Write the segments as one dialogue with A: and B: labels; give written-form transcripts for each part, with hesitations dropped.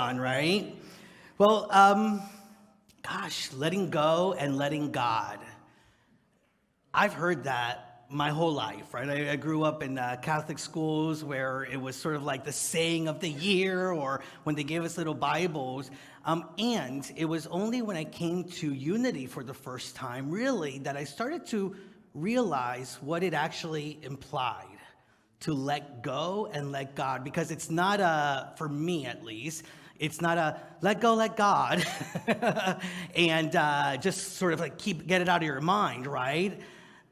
A: on, right? Well, letting go and letting God. I've heard that my whole life, right? I grew up in Catholic schools where it was sort of like the saying of the year, or when they gave us little Bibles. And it was only when I came to Unity for the first time, really, that I started to realize what it actually implied to let go and let God. Because it's not for me at least, it's not a let go, let God, and just sort of like get it out of your mind, right?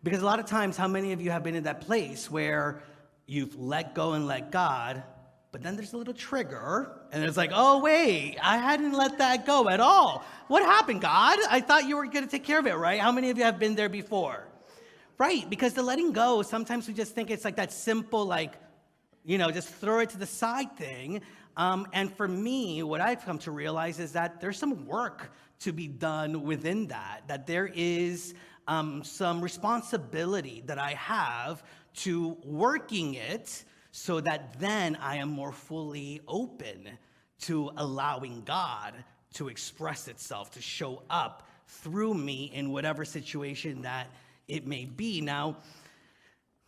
A: Because a lot of times, how many of you have been in that place where you've let go and let God, but then there's a little trigger, and it's like, oh, wait, I hadn't let that go at all. What happened, God? I thought you were going to take care of it, right? How many of you have been there before? Right, because the letting go, sometimes we just think it's like that simple, like, just throw it to the side thing. And for me, what I've come to realize is that there's some work to be done within that there is some responsibility that I have to working it so that then I am more fully open to allowing God to express itself, to show up through me in whatever situation that it may be. Now,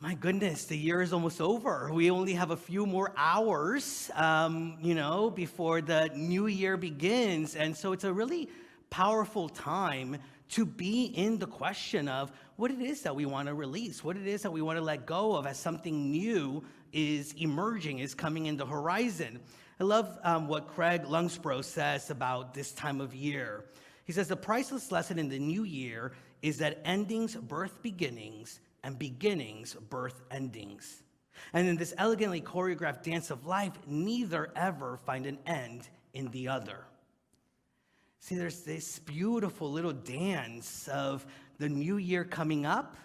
A: my goodness, the year is almost over. We only have a few more hours, before the new year begins. And so it's a really powerful time to be in the question of what it is that we want to release, what it is that we want to let go of as something new is emerging, is coming in the horizon. I love what Craig Lungsbro says about this time of year. He says, the priceless lesson in the new year is that endings birth beginnings, and beginnings birth endings. And in this elegantly choreographed dance of life, neither ever find an end in the other. See, there's this beautiful little dance of the new year coming up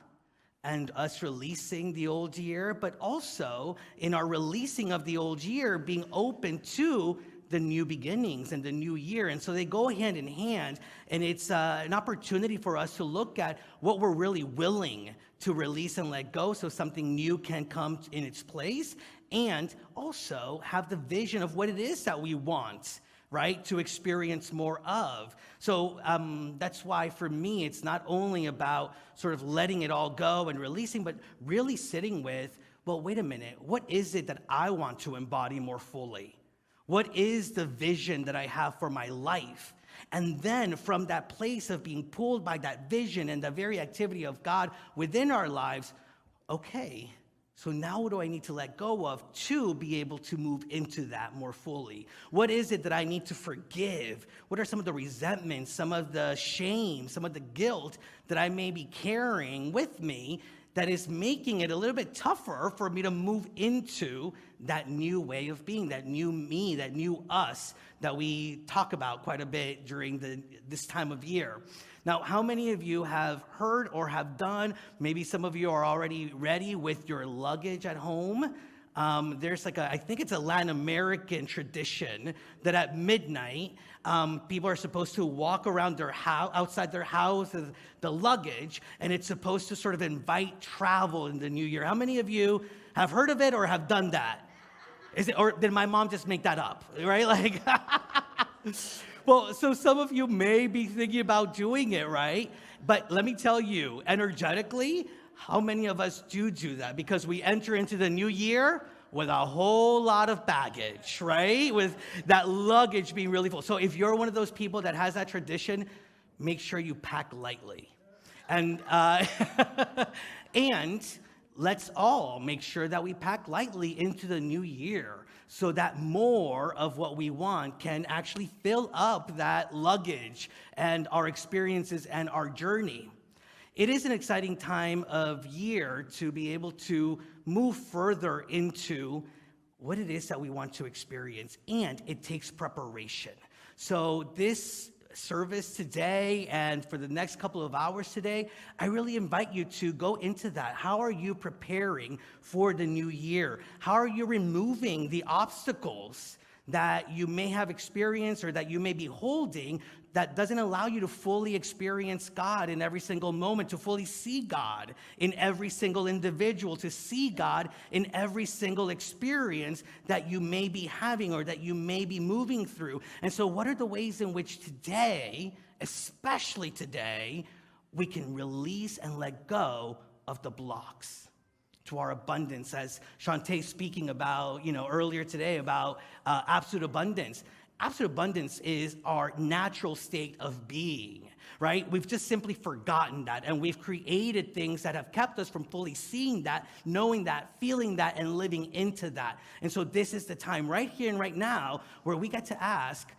A: and us releasing the old year, but also in our releasing of the old year, being open to the new beginnings and the new year. And so they go hand in hand, and it's an opportunity for us to look at what we're really willing to release and let go so something new can come in its place, and also have the vision of what it is that we want, right, to experience more of. So that's why for me, it's not only about sort of letting it all go and releasing, but really sitting with, well, wait a minute, what is it that I want to embody more fully? What is the vision that I have for my life? And then from that place of being pulled by that vision and the very activity of God within our lives, okay, so now what do I need to let go of to be able to move into that more fully? What is it that I need to forgive? What are some of the resentments, some of the shame, some of the guilt that I may be carrying with me that is making it a little bit tougher for me to move into that new way of being, that new me, that new us that we talk about quite a bit during this time of year. Now, how many of you have heard or have done, maybe some of you are already ready with your luggage at home? There's I think it's a Latin American tradition that at midnight, people are supposed to walk around their house, outside their house with the luggage, and it's supposed to sort of invite travel in the new year. How many of you have heard of it or have done that? Or did my mom just make that up, right? Well, so some of you may be thinking about doing it, right? But let me tell you, energetically, how many of us do that? Because we enter into the new year with a whole lot of baggage, right? With that luggage being really full. So if you're one of those people that has that tradition, make sure you pack lightly. And and let's all make sure that we pack lightly into the new year so that more of what we want can actually fill up that luggage and our experiences and our journey. It is an exciting time of year to be able to move further into what it is that we want to experience, and it takes preparation. So this service today and for the next couple of hours today, I really invite you to go into that. How are you preparing for the new year? How are you removing the obstacles that you may have experienced or that you may be holding that doesn't allow you to fully experience God in every single moment, to fully see God in every single individual, to see God in every single experience that you may be having or that you may be moving through. And so what are the ways in which today, especially today, we can release and let go of the blocks to our abundance, as Shantae speaking about, earlier today about absolute abundance. Absolute abundance is our natural state of being, right? We've just simply forgotten that, and we've created things that have kept us from fully seeing that, knowing that, feeling that, and living into that. And so this is the time right here and right now where we get to ask,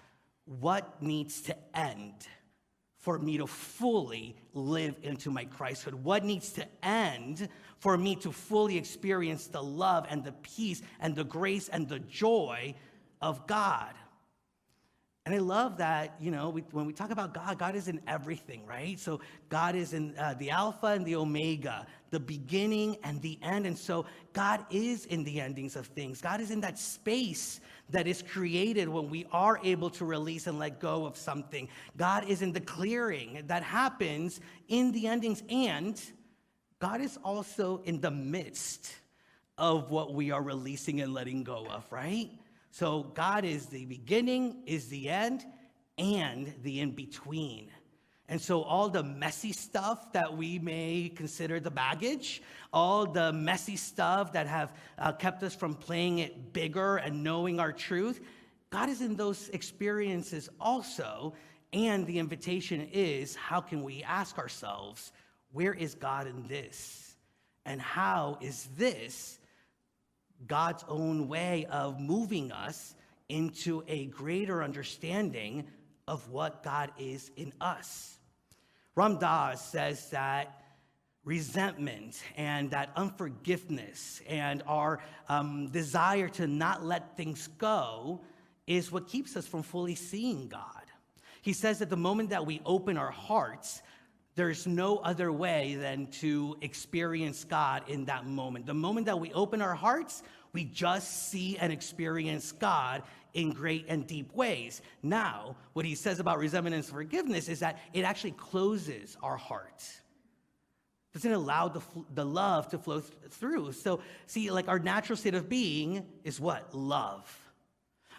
A: what needs to end for me to fully live into my Christhood? What needs to end for me to fully experience the love and the peace and the grace and the joy of God? And I love that, when we talk about God, God is in everything, right? So God is in the Alpha and the Omega, the beginning and the end. And so God is in the endings of things. God is in that space that is created when we are able to release and let go of something. God is in the clearing that happens in the endings. And God is also in the midst of what we are releasing and letting go of, right? So God is the beginning, is the end, and the in-between. And so all the messy stuff that we may consider the baggage, all the messy stuff that have kept us from playing it bigger and knowing our truth, God is in those experiences also. And the invitation is, how can we ask ourselves, where is God in this? And how is this God's own way of moving us into a greater understanding of what God is in us? Ram Dass says that resentment and that unforgiveness and our desire to not let things go is what keeps us from fully seeing God. He says that the moment that we open our hearts, there's no other way than to experience God in that moment. The moment that we open our hearts, we just see and experience God in great and deep ways. Now, what he says about resentment and forgiveness is that it actually closes our hearts. Doesn't allow the love to flow through. So, see, like our natural state of being is what? Love.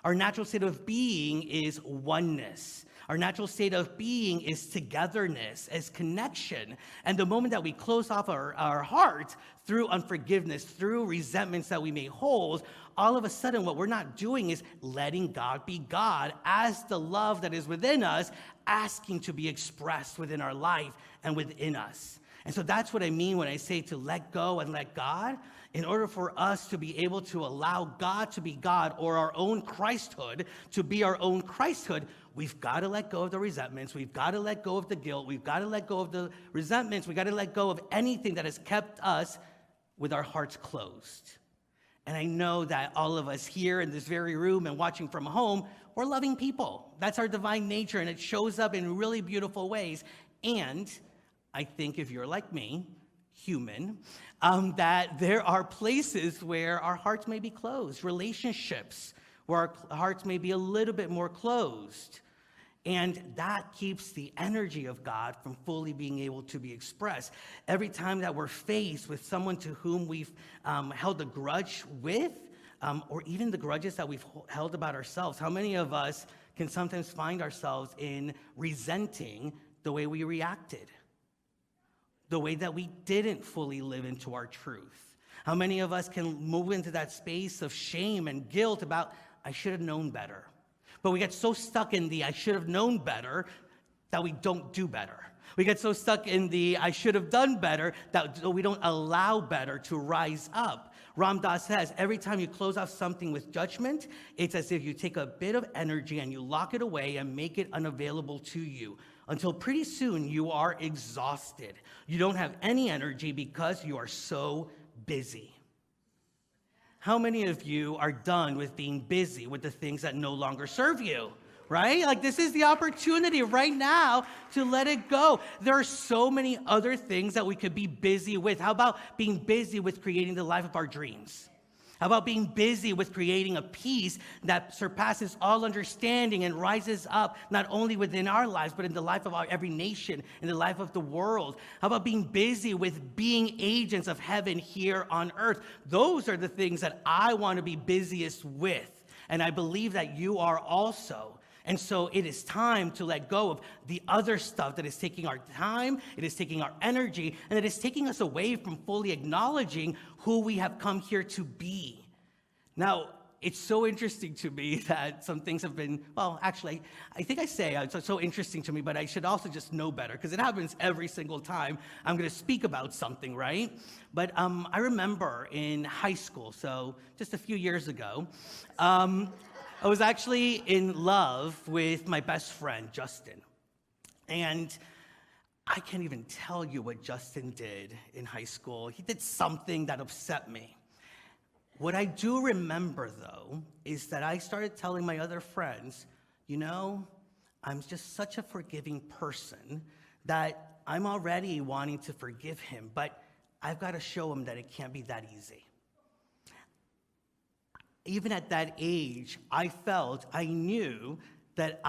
A: Our natural state of being is oneness. Our natural state of being is togetherness, is connection. And the moment that we close off our heart through unforgiveness, through resentments that we may hold, all of a sudden what we're not doing is letting God be God as the love that is within us, asking to be expressed within our life and within us. And so that's what I mean when I say to let go and let God. In order for us to be able to allow God to be God, or our own Christhood to be our own Christhood, we've got to let go of the resentments. We've got to let go of the guilt. We've got to let go of the resentments. We've got to let go of anything that has kept us with our hearts closed. And I know that all of us here in this very room and watching from home, we're loving people. That's our divine nature, and it shows up in really beautiful ways. And I think if you're like me, human, that there are places where our hearts may be closed, relationships where our hearts may be a little bit more closed. And that keeps the energy of God from fully being able to be expressed. Every time that we're faced with someone to whom we've held a grudge with, or even the grudges that we've held about ourselves, how many of us can sometimes find ourselves in resenting the way we reacted? The way that we didn't fully live into our truth. How many of us can move into that space of shame and guilt about, I should have known better. But we get so stuck in the I should have known better that we don't do better. We get so stuck in the I should have done better that we don't allow better to rise up. Ram Dass says, every time you close off something with judgment, it's as if you take a bit of energy and you lock it away and make it unavailable to you, until pretty soon you are exhausted. You don't have any energy because you are so busy. How many of you are done with being busy with the things that no longer serve you? Right? Like, this is the opportunity right now to let it go. There are so many other things that we could be busy with. How about being busy with creating the life of our dreams? How about being busy with creating a peace that surpasses all understanding and rises up not only within our lives, but in the life of every nation, in the life of the world? How about being busy with being agents of heaven here on earth? Those are the things that I want to be busiest with. And I believe that you are also. And so it is time to let go of the other stuff that is taking our time, it is taking our energy, and it is taking us away from fully acknowledging who we have come here to be. Now, it's so interesting to me that some things have been, well, actually, I think I say it's so interesting to me, but I should also just know better, because it happens every single time I'm going to speak about something, right? But I remember in high school, so just a few years ago, I was actually in love with my best friend, Justin. And I can't even tell you what Justin did in high school. He did something that upset me. What I do remember, though, is that I started telling my other friends, you know, I'm just such a forgiving person that I'm already wanting to forgive him, but I've got to show him that it can't be that easy. Even at that age, I knew that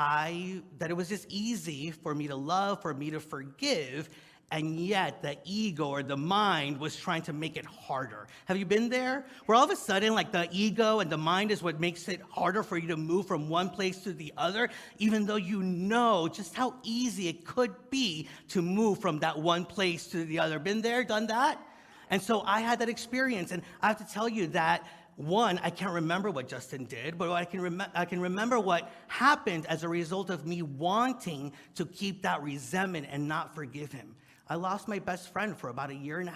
A: it was just easy for me to love, for me to forgive, and yet the ego or the mind was trying to make it harder. Have you been there? Where all of a sudden, like the ego and the mind is what makes it harder for you to move from one place to the other, even though you know just how easy it could be to move from that one place to the other. Been there, done that? And so I had that experience, and I have to tell you that one, I can't remember what Justin did, but I can remember what happened as a result of me wanting to keep that resentment and not forgive him. I lost my best friend for about 1.5 years.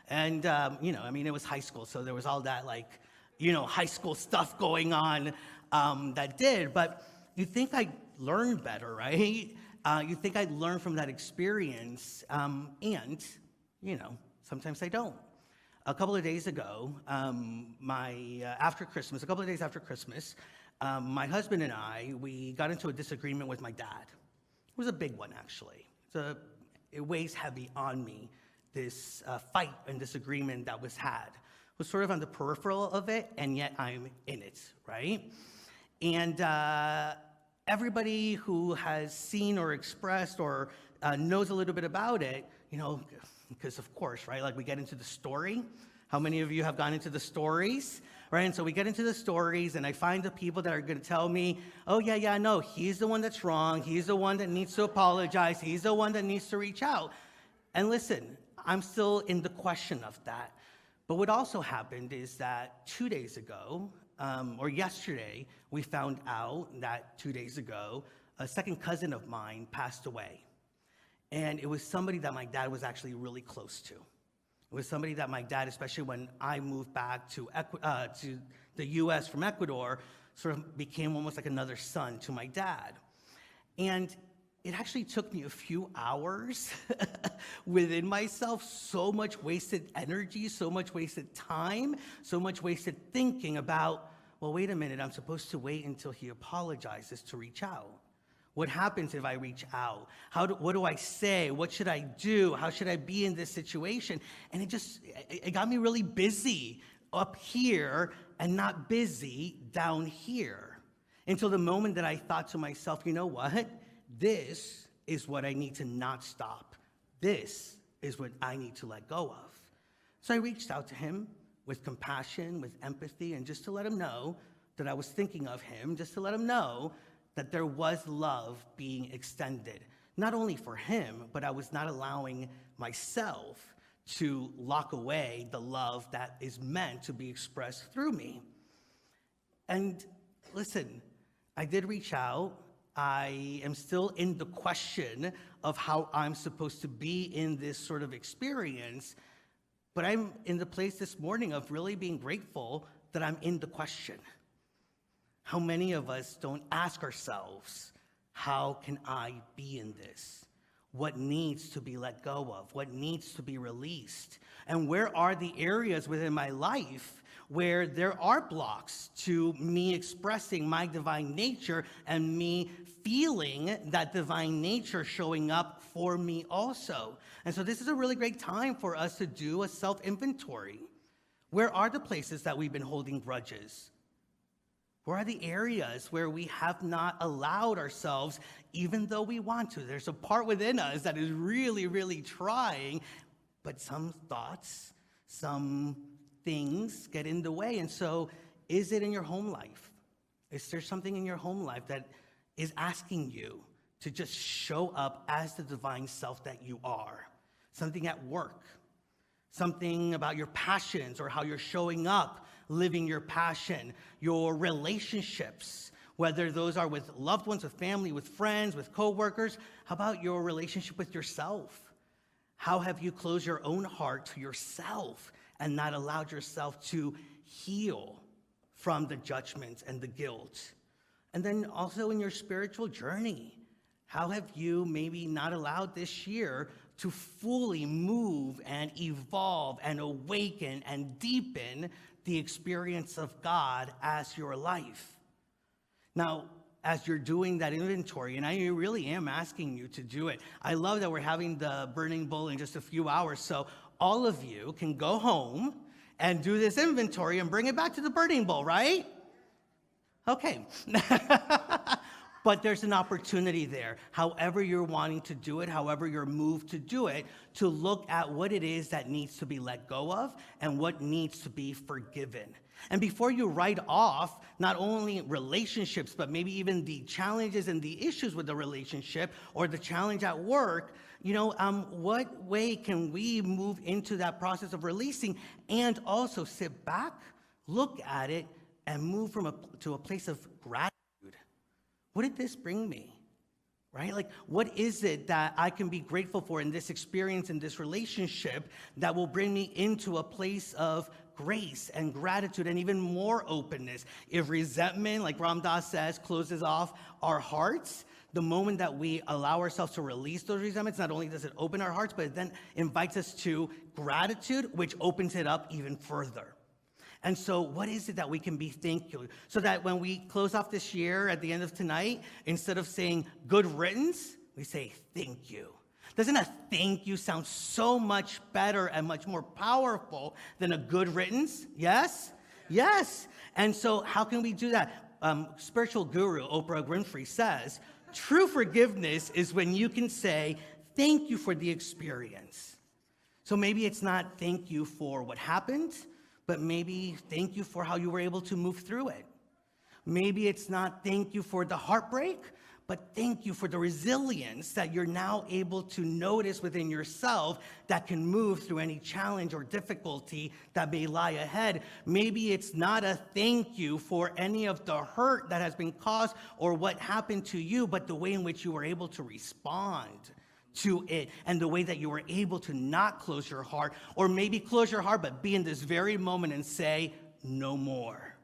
A: And, it was high school, so there was all that, high school stuff going on that did. But you think I'd learn better, right? You think I'd learn from that experience, and sometimes I don't. A couple of days ago, after Christmas, my husband and I, we got into a disagreement with my dad. It was a big one, actually. It weighs heavy on me, this fight and disagreement that was had. It was sort of on the peripheral of it, and yet I'm in it, right? And everybody who has seen or expressed or knows a little bit about it, because of course, right, like we get into the story. How many of you have gone into the stories, right? And so we get into the stories, and I find the people that are going to tell me, oh, yeah, no, he's the one that's wrong. He's the one that needs to apologize. He's the one that needs to reach out. And listen, I'm still in the question of that. But what also happened is that 2 days ago, or yesterday, we found out that 2 days ago, a second cousin of mine passed away. And it was somebody that my dad was actually really close to. It was somebody that my dad, especially when I moved back to the U.S. from Ecuador, sort of became almost like another son to my dad. And it actually took me a few hours within myself, so much wasted energy, so much wasted time, so much wasted thinking about, well, wait a minute, I'm supposed to wait until he apologizes to reach out. What happens if I reach out? What do I say? What should I do? How should I be in this situation? And it got me really busy up here and not busy down here. Until the moment that I thought to myself, you know what? This is what I need to not stop. This is what I need to let go of. So I reached out to him with compassion, with empathy, and just to let him know that I was thinking of him, just to let him know that there was love being extended, not only for him, but I was not allowing myself to lock away the love that is meant to be expressed through me. And listen, I did reach out. I am still in the question of how I'm supposed to be in this sort of experience, but I'm in the place this morning of really being grateful that I'm in the question. How many of us don't ask ourselves, how can I be in this? What needs to be let go of? What needs to be released? And where are the areas within my life where there are blocks to me expressing my divine nature and me feeling that divine nature showing up for me also? And so this is a really great time for us to do a self-inventory. Where are the places that we've been holding grudges? Where are the areas where we have not allowed ourselves, even though we want to? There's a part within us that is really, really trying, but some thoughts, some things get in the way. And so is it in your home life? Is there something in your home life that is asking you to just show up as the divine self that you are? Something at work, something about your passions or how you're showing up, living your passion, your relationships, whether those are with loved ones, with family, with friends, with coworkers. How about your relationship with yourself? How have you closed your own heart to yourself and not allowed yourself to heal from the judgment and the guilt? And then also in your spiritual journey, how have you maybe not allowed this year to fully move and evolve and awaken and deepen the experience of God as your life? Now, as you're doing that inventory, and I really am asking you to do it. I love that we're having the burning bowl in just a few hours, so all of you can go home and do this inventory and bring it back to the burning bowl, right? Okay. But there's an opportunity there, however you're wanting to do it, however you're moved to do it, to look at what it is that needs to be let go of and what needs to be forgiven. And before you write off not only relationships, but maybe even the challenges and the issues with the relationship or the challenge at work, what way can we move into that process of releasing and also sit back, look at it, and move to a place of gratitude? What did this bring me? Right? Like, what is it that I can be grateful for in this experience, in this relationship, that will bring me into a place of grace and gratitude and even more openness? If resentment, like Ram Dass says, closes off our hearts, the moment that we allow ourselves to release those resentments, not only does it open our hearts, but it then invites us to gratitude, which opens it up even further. And so what is it that we can be thankful? So that when we close off this year at the end of tonight, instead of saying good riddance, we say thank you. Doesn't a thank you sound so much better and much more powerful than a good riddance? Yes? Yes. And so how can we do that? Spiritual guru Oprah Winfrey says, true forgiveness is when you can say thank you for the experience. So maybe it's not thank you for what happened, but maybe thank you for how you were able to move through it. Maybe it's not thank you for the heartbreak, but thank you for the resilience that you're now able to notice within yourself that can move through any challenge or difficulty that may lie ahead. Maybe it's not a thank you for any of the hurt that has been caused or what happened to you, but the way in which you were able to respond to it and the way that you were able to not close your heart, or maybe close your heart but be in this very moment and say no more.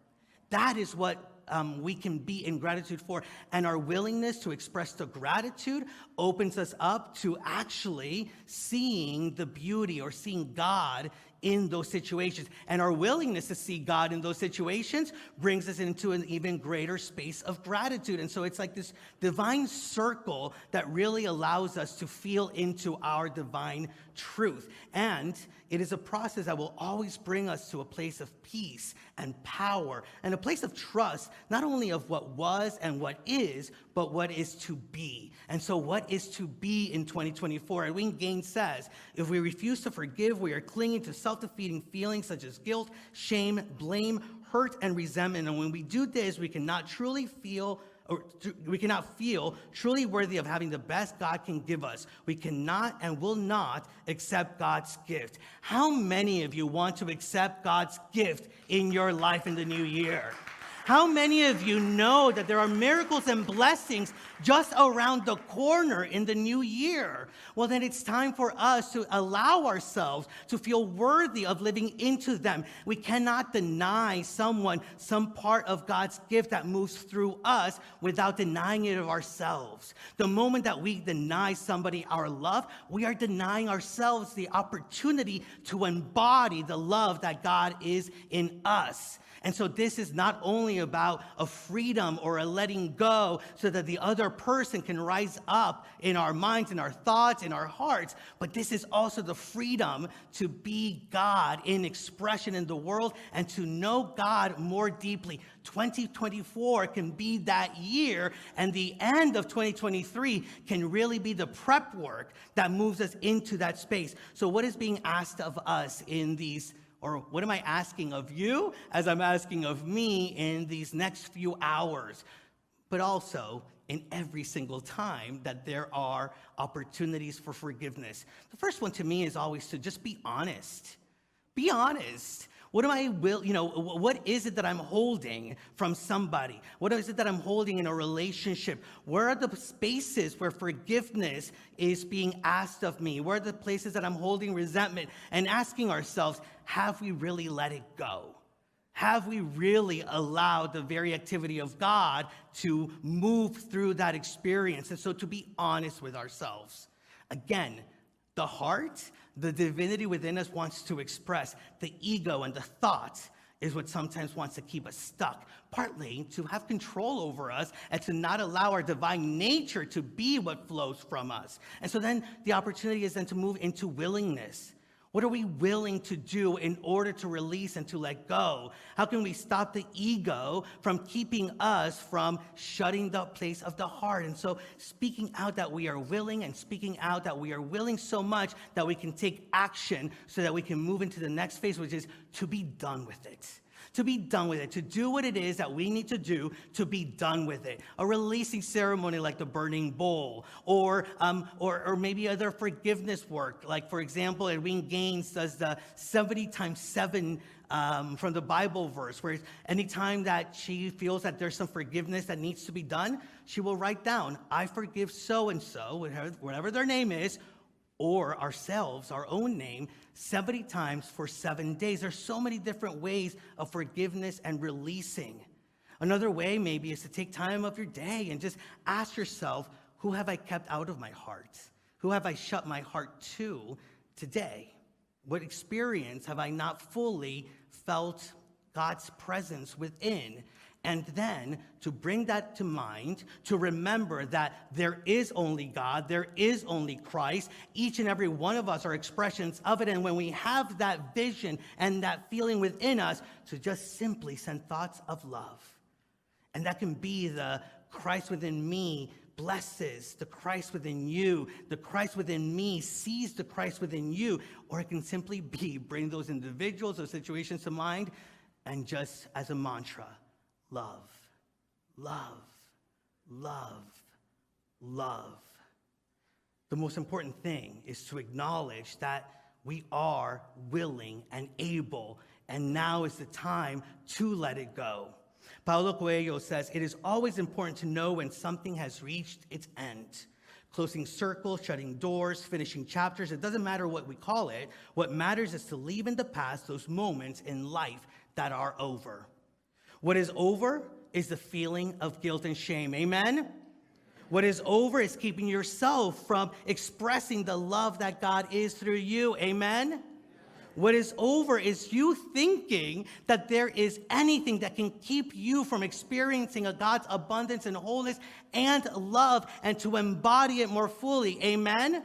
A: That is what we can be in gratitude for, and our willingness to express the gratitude opens us up to actually seeing the beauty or seeing God in those situations. And our willingness to see God in those situations brings us into an even greater space of gratitude. And so it's like this divine circle that really allows us to feel into our divine truth. And it is a process that will always bring us to a place of peace and power and a place of trust, not only of what was and what is, but what is to be. And so what is to be in 2024? Edwin Gaines says, if we refuse to forgive, we are clinging to self-defeating feelings such as guilt, shame, blame, hurt, and resentment. And when we do this, we cannot feel truly worthy of having the best God can give us. We cannot and will not accept God's gift. How many of you want to accept God's gift in your life in the new year? How many of you know that there are miracles and blessings just around the corner in the new year? Well, then it's time for us to allow ourselves to feel worthy of living into them. We cannot deny someone some part of God's gift that moves through us without denying it of ourselves. The moment that we deny somebody our love, we are denying ourselves the opportunity to embody the love that God is in us. And so this is not only about a freedom or a letting go so that the other person can rise up in our minds, in our thoughts, in our hearts, but this is also the freedom to be God in expression in the world and to know God more deeply. 2024 can be that year, and the end of 2023 can really be the prep work that moves us into that space. So what is being asked of us in these, or what am I asking of you as I'm asking of me in these next few hours, but also in every single time that there are opportunities for forgiveness? The first one to me is always to just be honest. Be honest. What is it that I'm holding from somebody? What is it that I'm holding in a relationship? Where are the spaces where forgiveness is being asked of me? Where are the places that I'm holding resentment? And asking ourselves, have we really let it go? Have we really allowed the very activity of God to move through that experience? And so to be honest with ourselves. Again, the heart, the divinity within us wants to express. The ego and the thought is what sometimes wants to keep us stuck, partly to have control over us and to not allow our divine nature to be what flows from us. And so then the opportunity is then to move into willingness. What are we willing to do in order to release and to let go? How can we stop the ego from keeping us from shutting the place of the heart? And so speaking out that we are willing, and speaking out that we are willing so much that we can take action so that we can move into the next phase, which is to be done with it. To be done with it, to do what it is that we need to do to be done with it. A releasing ceremony like the burning bowl, or maybe other forgiveness work. Like, for example, Edwin Gaines does the 70 times 7 from the Bible verse, where anytime that she feels that there's some forgiveness that needs to be done, she will write down, I forgive so-and-so, whatever their name is, or ourselves, our own name, 70 times for 7 days. There's so many different ways of forgiveness and releasing. Another way maybe is to take time of your day and just ask yourself, who have I kept out of my heart? Who have I shut my heart to today? What experience have I not fully felt God's presence within? And then to bring that to mind, to remember that there is only God, there is only Christ. Each and every one of us are expressions of it. And when we have that vision and that feeling within us, to just simply send thoughts of love. And that can be the Christ within me blesses the Christ within you. The Christ within me sees the Christ within you. Or it can simply be bring those individuals or situations to mind and just as a mantra, love, love, love, love. The most important thing is to acknowledge that we are willing and able, and now is the time to let it go. Paulo Coelho says, it is always important to know when something has reached its end. Closing circles, shutting doors, finishing chapters, it doesn't matter what we call it. What matters is to leave in the past those moments in life that are over. What is over is the feeling of guilt and shame. Amen? What is over is keeping yourself from expressing the love that God is through you. Amen? What is over is you thinking that there is anything that can keep you from experiencing a God's abundance and wholeness and love and to embody it more fully. Amen?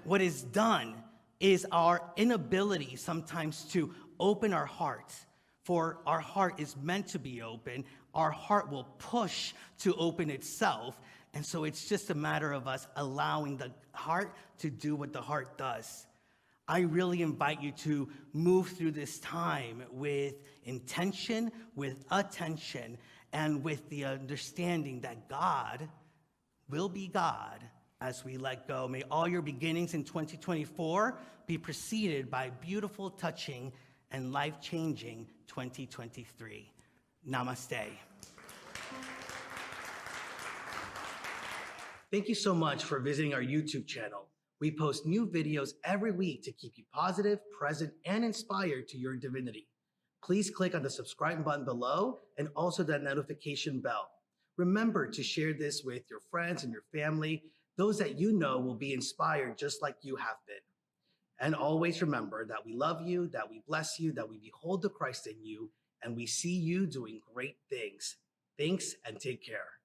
A: What is done is our inability sometimes to open our hearts. For our heart is meant to be open. Our heart will push to open itself. And so it's just a matter of us allowing the heart to do what the heart does. I really invite you to move through this time with intention, with attention, and with the understanding that God will be God as we let go. May all your beginnings in 2024 be preceded by beautiful, touching, and life-changing 2023. Namaste. Thank you so much for visiting our YouTube channel. We post new videos every week to keep you positive, present, and inspired to your divinity. Please click on the subscribe button below and also that notification bell. Remember to share this with your friends and your family, those that you know will be inspired just like you have been. And always remember that we love you, that we bless you, that we behold the Christ in you, and we see you doing great things. Thanks and take care.